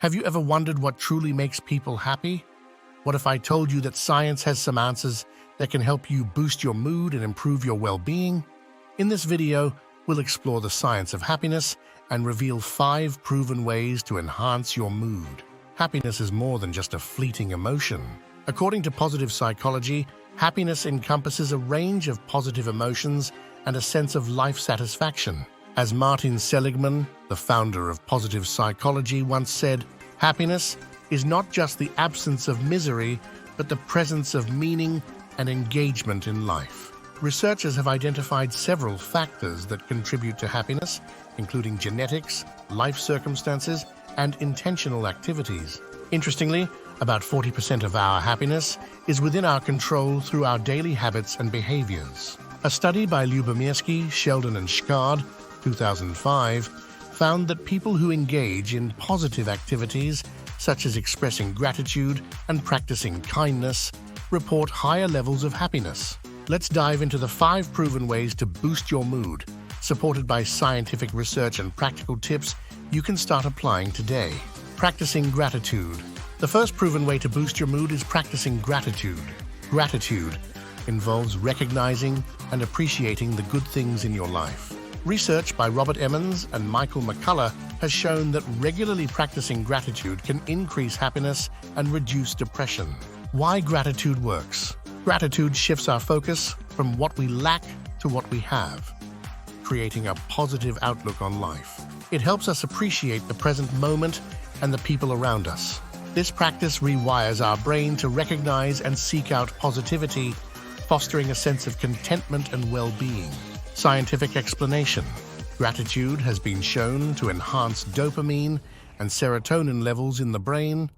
Have you ever wondered what truly makes people happy? What if I told you that science has some answers that can help you boost your mood and improve your well-being? In this video, we'll explore the science of happiness and reveal 5 proven ways to enhance your mood. Happiness is more than just a fleeting emotion. According to positive psychology, happiness encompasses a range of positive emotions and a sense of life satisfaction. As Martin Seligman, the founder of positive psychology, once said, happiness is not just the absence of misery, but the presence of meaning and engagement in life. Researchers have identified several factors that contribute to happiness, including genetics, life circumstances, and intentional activities. Interestingly, about 40% of our happiness is within our control through our daily habits and behaviors. A study by Lubomirsky, Sheldon, and Schkard, 2005, found that people who engage in positive activities, such as expressing gratitude and practicing kindness, report higher levels of happiness. Let's dive into the 5 proven ways to boost your mood, supported by scientific research and practical tips you can start applying today. Practicing gratitude. The first proven way to boost your mood is practicing gratitude. Gratitude involves recognizing and appreciating the good things in your life. Research by Robert Emmons and Michael McCullough has shown that regularly practicing gratitude can increase happiness and reduce depression. Why gratitude works. Gratitude shifts our focus from what we lack to what we have, creating a positive outlook on life. It helps us appreciate the present moment and the people around us. This practice rewires our brain to recognize and seek out positivity, fostering a sense of contentment and well-being. Scientific explanation. Gratitude has been shown to enhance dopamine and serotonin levels in the brain,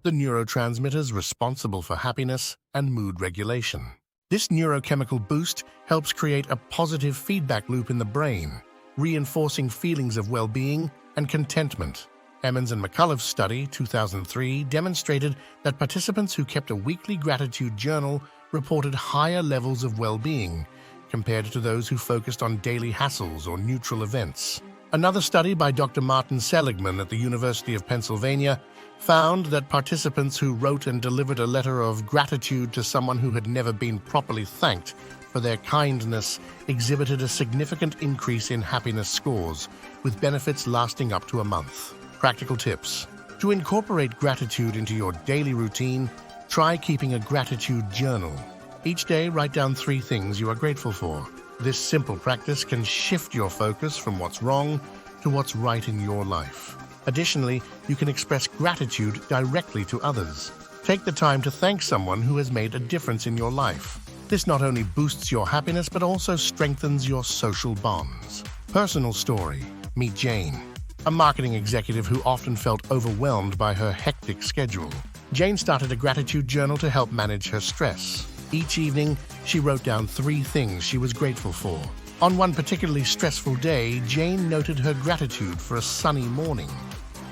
the neurotransmitters responsible for happiness and mood regulation. This neurochemical boost helps create a positive feedback loop in the brain, reinforcing feelings of well-being and contentment. Emmons and McCullough's study, 2003, demonstrated that participants who kept a weekly gratitude journal reported higher levels of well-being compared to those who focused on daily hassles or neutral events. Another study by Dr. Martin Seligman at the University of Pennsylvania found that participants who wrote and delivered a letter of gratitude to someone who had never been properly thanked for their kindness exhibited a significant increase in happiness scores, with benefits lasting up to a month. Practical tips. To incorporate gratitude into your daily routine, try keeping a gratitude journal. Each day, write down 3 things you are grateful for. This simple practice can shift your focus from what's wrong to what's right in your life. Additionally, you can express gratitude directly to others. Take the time to thank someone who has made a difference in your life. This not only boosts your happiness, but also strengthens your social bonds. Personal story. Meet Jane, a marketing executive who often felt overwhelmed by her hectic schedule. Jane started a gratitude journal to help manage her stress. Each evening, she wrote down 3 things she was grateful for. On one particularly stressful day, Jane noted her gratitude for a sunny morning,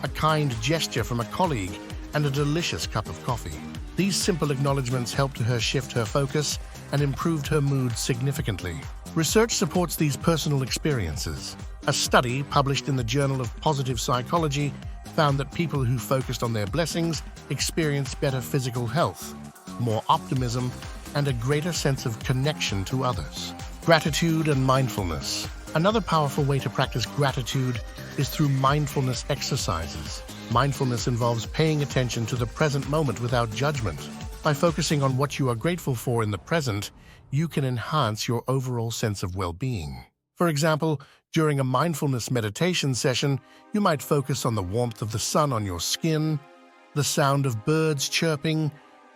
a kind gesture from a colleague, and a delicious cup of coffee. These simple acknowledgments helped her shift her focus and improved her mood significantly. Research supports these personal experiences. A study published in the Journal of Positive Psychology found that people who focused on their blessings experienced better physical health, more optimism, and a greater sense of connection to others. Gratitude and mindfulness. Another powerful way to practice gratitude is through mindfulness exercises. Mindfulness involves paying attention to the present moment without judgment. By focusing on what you are grateful for in the present, you can enhance your overall sense of well-being. For example, during a mindfulness meditation session, you might focus on the warmth of the sun on your skin, the sound of birds chirping,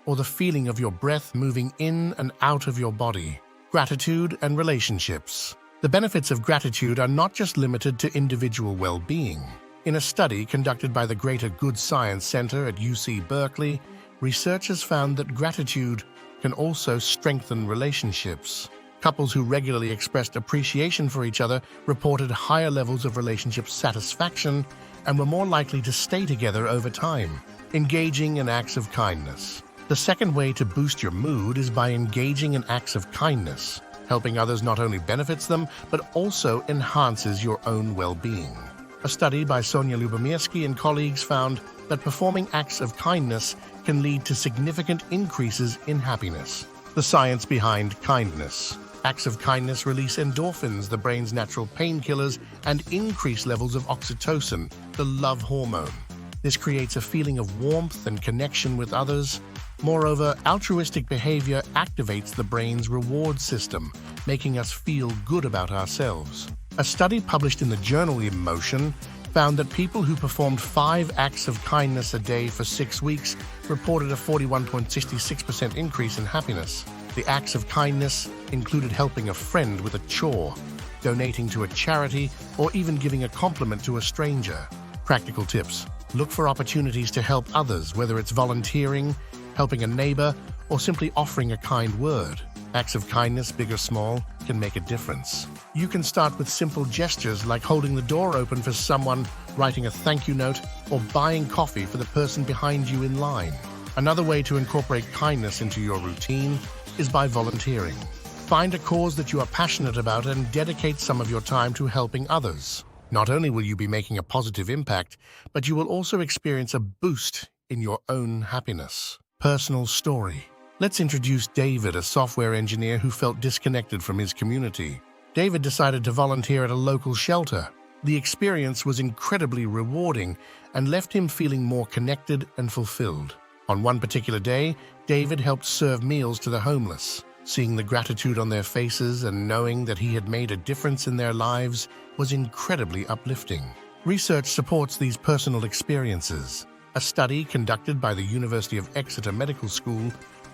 or the feeling of your breath moving in and out of your body. Gratitude and relationships. The benefits of gratitude are not just limited to individual well-being. In a study conducted by the Greater Good Science Center at UC Berkeley, researchers found that gratitude can also strengthen relationships. Couples who regularly expressed appreciation for each other reported higher levels of relationship satisfaction and were more likely to stay together over time. Engaging in acts of kindness. The second way to boost your mood is by engaging in acts of kindness. Helping others not only benefits them, but also enhances your own well-being. A study by Sonia Lubomirsky and colleagues found that performing acts of kindness can lead to significant increases in happiness. The science behind kindness. Acts of kindness release endorphins, the brain's natural painkillers, and increase levels of oxytocin, the love hormone. This creates a feeling of warmth and connection with others. Moreover, altruistic behavior activates the brain's reward system, making us feel good about ourselves. A study published in the journal Emotion found that people who performed 5 acts of kindness a day for 6 weeks reported a 41.66% increase in happiness. The acts of kindness included helping a friend with a chore, donating to a charity, or even giving a compliment to a stranger. Practical tips. Look for opportunities to help others, whether it's volunteering, helping a neighbor, or simply offering a kind word. Acts of kindness, big or small, can make a difference. You can start with simple gestures like holding the door open for someone, writing a thank you note, or buying coffee for the person behind you in line. Another way to incorporate kindness into your routine is by volunteering. Find a cause that you are passionate about and dedicate some of your time to helping others. Not only will you be making a positive impact, but you will also experience a boost in your own happiness. Personal story. Let's introduce David, a software engineer who felt disconnected from his community. David decided to volunteer at a local shelter. The experience was incredibly rewarding and left him feeling more connected and fulfilled. On one particular day, David helped serve meals to the homeless. Seeing the gratitude on their faces and knowing that he had made a difference in their lives was incredibly uplifting. Research supports these personal experiences. A study conducted by the University of Exeter Medical School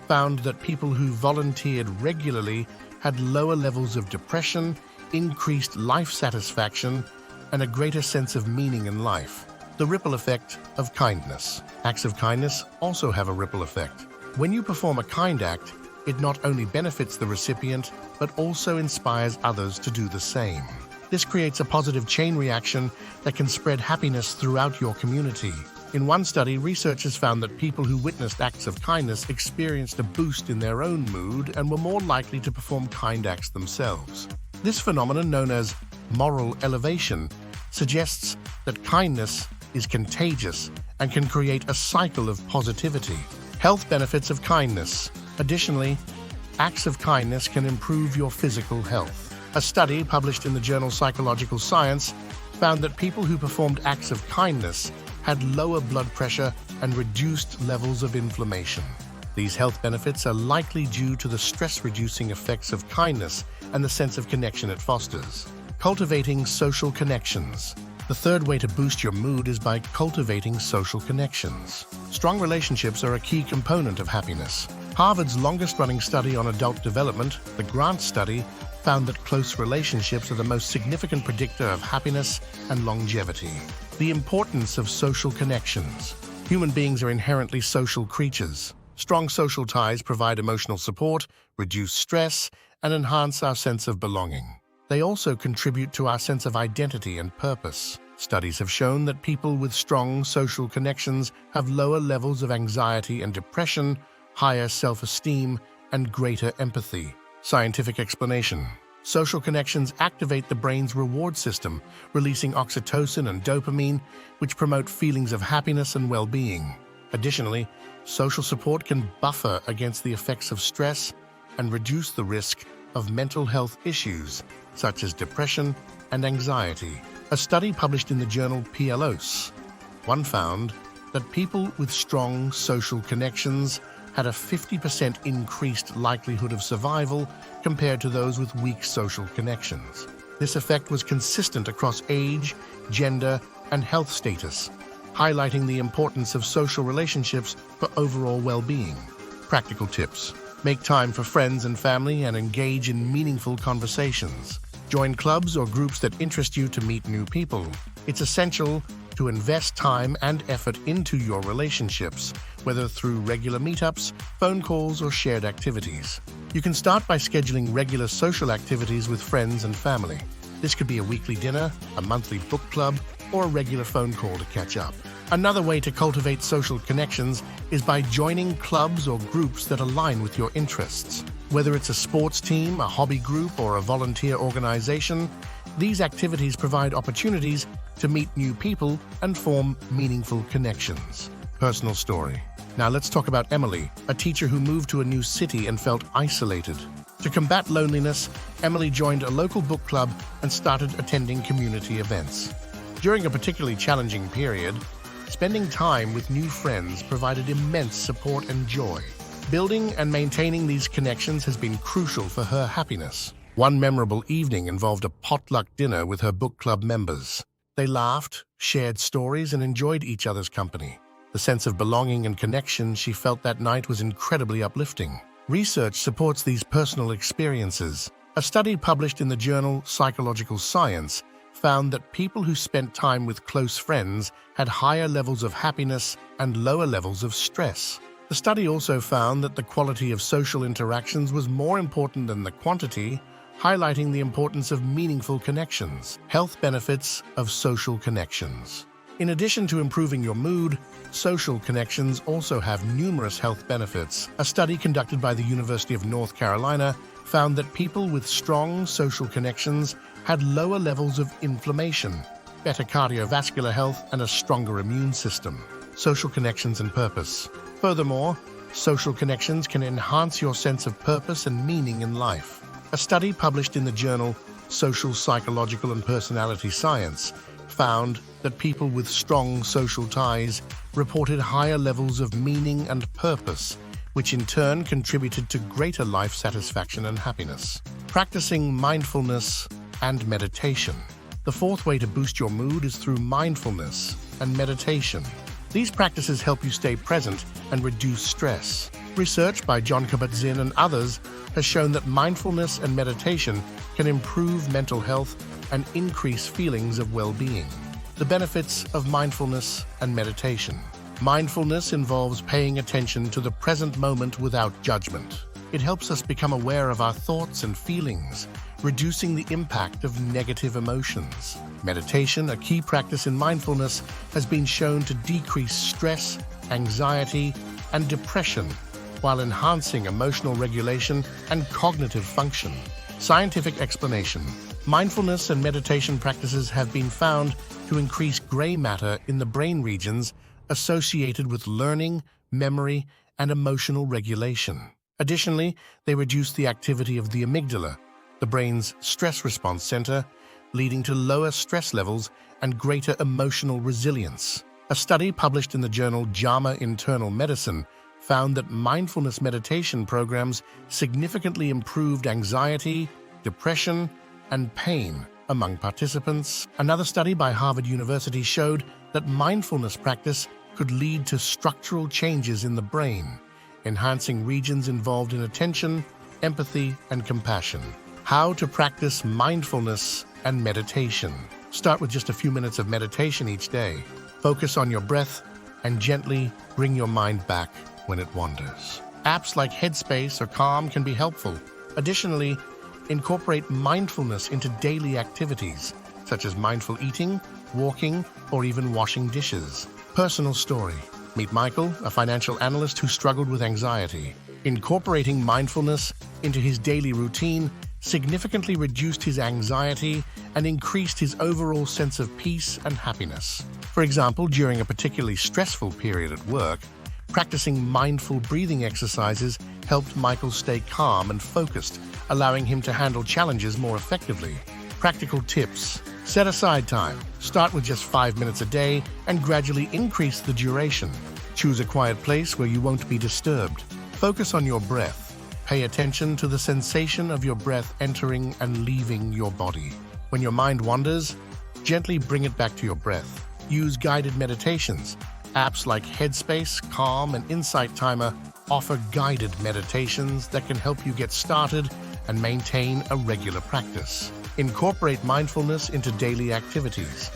found that people who volunteered regularly had lower levels of depression, increased life satisfaction, and a greater sense of meaning in life. The ripple effect of kindness. Acts of kindness also have a ripple effect. When you perform a kind act, it not only benefits the recipient, but also inspires others to do the same. This creates a positive chain reaction that can spread happiness throughout your community. In one study, researchers found that people who witnessed acts of kindness experienced a boost in their own mood and were more likely to perform kind acts themselves. This phenomenon, known as moral elevation, suggests that kindness is contagious and can create a cycle of positivity. Health benefits of kindness. Additionally, acts of kindness can improve your physical health. A study published in the journal Psychological Science found that people who performed acts of kindness had lower blood pressure and reduced levels of inflammation. These health benefits are likely due to the stress-reducing effects of kindness and the sense of connection it fosters. Cultivating social connections. The third way to boost your mood is by cultivating social connections. Strong relationships are a key component of happiness. Harvard's longest-running study on adult development, the Grant Study, found that close relationships are the most significant predictor of happiness and longevity. The importance of social connections. Human beings are inherently social creatures. Strong social ties provide emotional support, reduce stress, and enhance our sense of belonging. They also contribute to our sense of identity and purpose. Studies have shown that people with strong social connections have lower levels of anxiety and depression, higher self-esteem, and greater empathy. Scientific explanation. Social connections activate the brain's reward system, releasing oxytocin and dopamine, which promote feelings of happiness and well-being. Additionally, social support can buffer against the effects of stress and reduce the risk of mental health issues, such as depression and anxiety. A study published in the journal PLOS found that people with strong social connections had a 50% increased likelihood of survival compared to those with weak social connections. This effect was consistent across age, gender, and health status, highlighting the importance of social relationships for overall well-being. Practical tips. Make time for friends and family and engage in meaningful conversations. Join clubs or groups that interest you to meet new people. It's essential to invest time and effort into your relationships, whether through regular meetups, phone calls, or shared activities. You can start by scheduling regular social activities with friends and family. This could be a weekly dinner, a monthly book club, or a regular phone call to catch up. Another way to cultivate social connections is by joining clubs or groups that align with your interests. Whether it's a sports team, a hobby group, or a volunteer organization, these activities provide opportunities to meet new people and form meaningful connections. Personal story. Now let's talk about Emily, a teacher who moved to a new city and felt isolated. To combat loneliness, Emily joined a local book club and started attending community events. During a particularly challenging period, spending time with new friends provided immense support and joy. Building and maintaining these connections has been crucial for her happiness. One memorable evening involved a potluck dinner with her book club members. They laughed, shared stories, and enjoyed each other's company. The sense of belonging and connection she felt that night was incredibly uplifting. Research supports these personal experiences. A study published in the journal Psychological Science found that people who spent time with close friends had higher levels of happiness and lower levels of stress. The study also found that the quality of social interactions was more important than the quantity, highlighting the importance of meaningful connections. Health benefits of social connections. In addition to improving your mood, social connections also have numerous health benefits. A study conducted by the University of North Carolina found that people with strong social connections had lower levels of inflammation, better cardiovascular health, and a stronger immune system. Social connections and purpose. Furthermore, social connections can enhance your sense of purpose and meaning in life. A study published in the journal Social, Psychological, and Personality Science found that people with strong social ties reported higher levels of meaning and purpose, which in turn contributed to greater life satisfaction and happiness. Practicing mindfulness and meditation. The fourth way to boost your mood is through mindfulness and meditation. These practices help you stay present and reduce stress. Research by John Kabat-Zinn and others has shown that mindfulness and meditation can improve mental health and increase feelings of well-being. The benefits of mindfulness and meditation. Mindfulness involves paying attention to the present moment without judgment. It helps us become aware of our thoughts and feelings, reducing the impact of negative emotions. Meditation, a key practice in mindfulness, has been shown to decrease stress, anxiety, and depression, while enhancing emotional regulation and cognitive function. Scientific explanation. Mindfulness and meditation practices have been found to increase gray matter in the brain regions associated with learning, memory, and emotional regulation. Additionally, they reduce the activity of the amygdala, the brain's stress response center, leading to lower stress levels and greater emotional resilience. A study published in the journal JAMA Internal Medicine found that mindfulness meditation programs significantly improved anxiety, depression, and pain among participants. Another study by Harvard University showed that mindfulness practice could lead to structural changes in the brain, enhancing regions involved in attention, empathy, and compassion. How to practice mindfulness and meditation. Start with just a few minutes of meditation each day. Focus on your breath and gently bring your mind back when it wanders. Apps like Headspace or Calm can be helpful. Additionally, incorporate mindfulness into daily activities, such as mindful eating, walking, or even washing dishes. Personal story. Meet Michael, a financial analyst who struggled with anxiety. Incorporating mindfulness into his daily routine significantly reduced his anxiety and increased his overall sense of peace and happiness. For example, during a particularly stressful period at work, practicing mindful breathing exercises helped Michael stay calm and focused, allowing him to handle challenges more effectively. Practical tips. Set aside time. Start with just 5 minutes a day and gradually increase the duration. Choose a quiet place where you won't be disturbed. Focus on your breath. Pay attention to the sensation of your breath entering and leaving your body. When your mind wanders, gently bring it back to your breath. Use guided meditations. Apps like Headspace, Calm, and Insight Timer offer guided meditations that can help you get started and maintain a regular practice. Incorporate mindfulness into daily activities.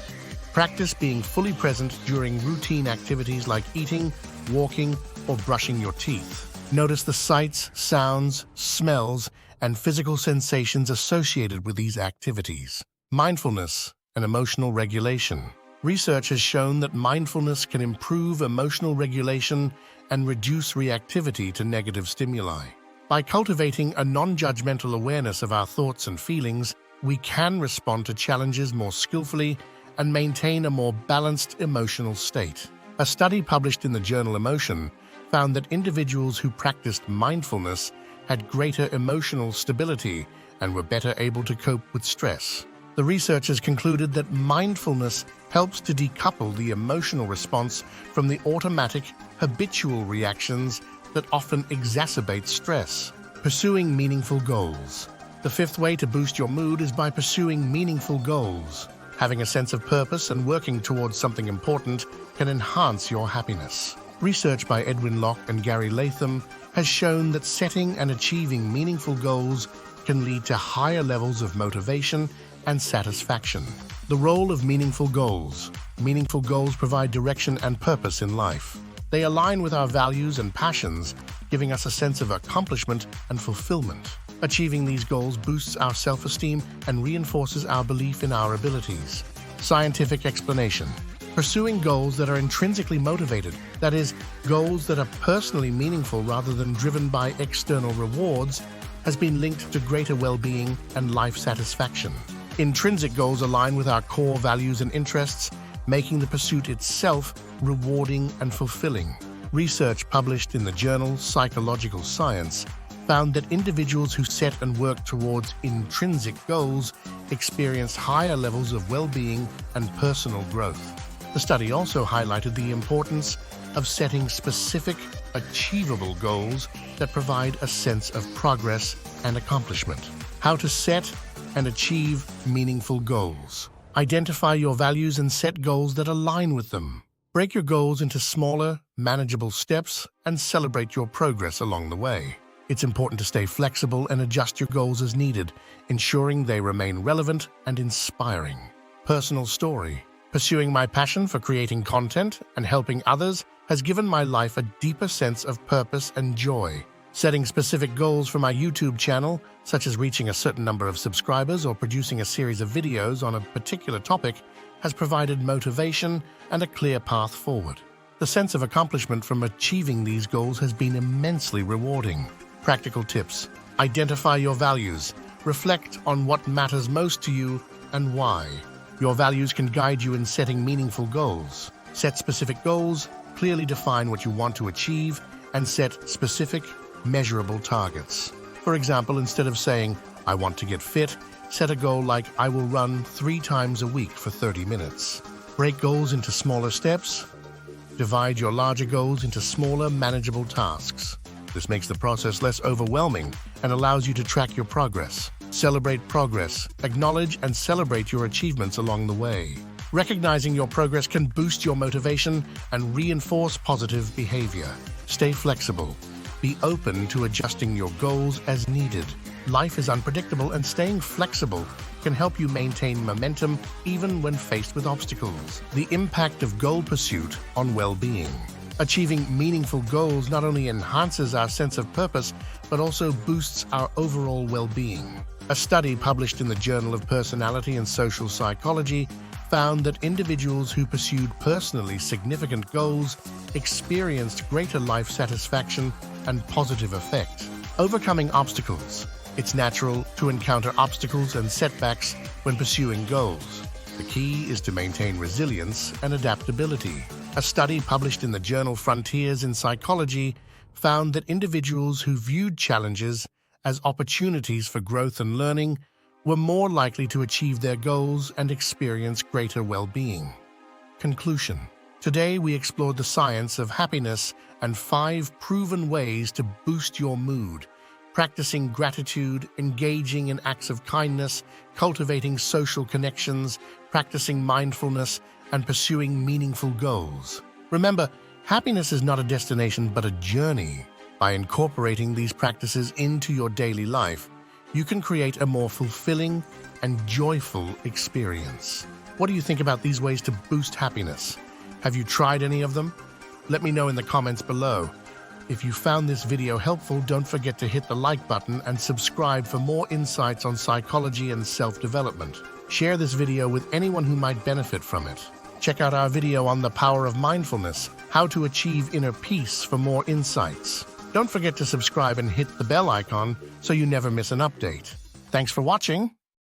Practice being fully present during routine activities like eating, walking, or brushing your teeth. Notice the sights, sounds, smells, and physical sensations associated with these activities. Mindfulness and emotional regulation. Research has shown that mindfulness can improve emotional regulation and reduce reactivity to negative stimuli. By cultivating a non-judgmental awareness of our thoughts and feelings, we can respond to challenges more skillfully and maintain a more balanced emotional state. A study published in the journal Emotion found that individuals who practiced mindfulness had greater emotional stability and were better able to cope with stress. The researchers concluded that mindfulness helps to decouple the emotional response from the automatic, habitual reactions that often exacerbate stress. Pursuing meaningful goals. The fifth way to boost your mood is by pursuing meaningful goals. Having a sense of purpose and working towards something important can enhance your happiness. Research by Edwin Locke and Gary Latham has shown that setting and achieving meaningful goals can lead to higher levels of motivation and satisfaction. The role of meaningful goals. Meaningful goals provide direction and purpose in life. They align with our values and passions, giving us a sense of accomplishment and fulfillment. Achieving these goals boosts our self-esteem and reinforces our belief in our abilities. Scientific explanation. Pursuing goals that are intrinsically motivated, that is, goals that are personally meaningful rather than driven by external rewards, has been linked to greater well-being and life satisfaction. Intrinsic goals align with our core values and interests, making the pursuit itself rewarding and fulfilling. Research published in the journal Psychological Science found that individuals who set and work towards intrinsic goals experience higher levels of well-being and personal growth. The study also highlighted the importance of setting specific, achievable goals that provide a sense of progress and accomplishment. How to set and achieve meaningful goals. Identify your values and set goals that align with them. Break your goals into smaller, manageable steps and celebrate your progress along the way. It's important to stay flexible and adjust your goals as needed, ensuring they remain relevant and inspiring. Personal story. Pursuing my passion for creating content and helping others has given my life a deeper sense of purpose and joy. Setting specific goals for my YouTube channel, such as reaching a certain number of subscribers or producing a series of videos on a particular topic, has provided motivation and a clear path forward. The sense of accomplishment from achieving these goals has been immensely rewarding. Practical tips. Identify your values. Reflect on what matters most to you and why. Your values can guide you in setting meaningful goals. Set specific goals, clearly define what you want to achieve, and set specific, measurable targets. For example, instead of saying, "I want to get fit," set a goal like, "I will run 3 times a week for 30 minutes." Break goals into smaller steps. Divide your larger goals into smaller, manageable tasks. This makes the process less overwhelming and allows you to track your progress. Celebrate progress. Acknowledge and celebrate your achievements along the way. Recognizing your progress can boost your motivation and reinforce positive behavior. Stay flexible. Be open to adjusting your goals as needed. Life is unpredictable, and staying flexible can help you maintain momentum even when faced with obstacles. The impact of goal pursuit on well-being. Achieving meaningful goals not only enhances our sense of purpose, but also boosts our overall well-being. A study published in the Journal of Personality and Social Psychology found that individuals who pursued personally significant goals experienced greater life satisfaction and positive effect. Overcoming obstacles. It's natural to encounter obstacles and setbacks when pursuing goals. The key is to maintain resilience and adaptability. A study published in the journal Frontiers in Psychology found that individuals who viewed challenges as opportunities for growth and learning were more likely to achieve their goals and experience greater well-being. Conclusion. Today we explored the science of happiness and 5 proven ways to boost your mood. Practicing gratitude, engaging in acts of kindness, cultivating social connections, practicing mindfulness, and pursuing meaningful goals. Remember, happiness is not a destination but a journey. By incorporating these practices into your daily life, you can create a more fulfilling and joyful experience. What do you think about these ways to boost happiness? Have you tried any of them? Let me know in the comments below. If you found this video helpful, don't forget to hit the like button and subscribe for more insights on psychology and self-development. Share this video with anyone who might benefit from it. Check out our video on the power of mindfulness, how to achieve inner peace, for more insights. Don't forget to subscribe and hit the bell icon so you never miss an update. Thanks for watching.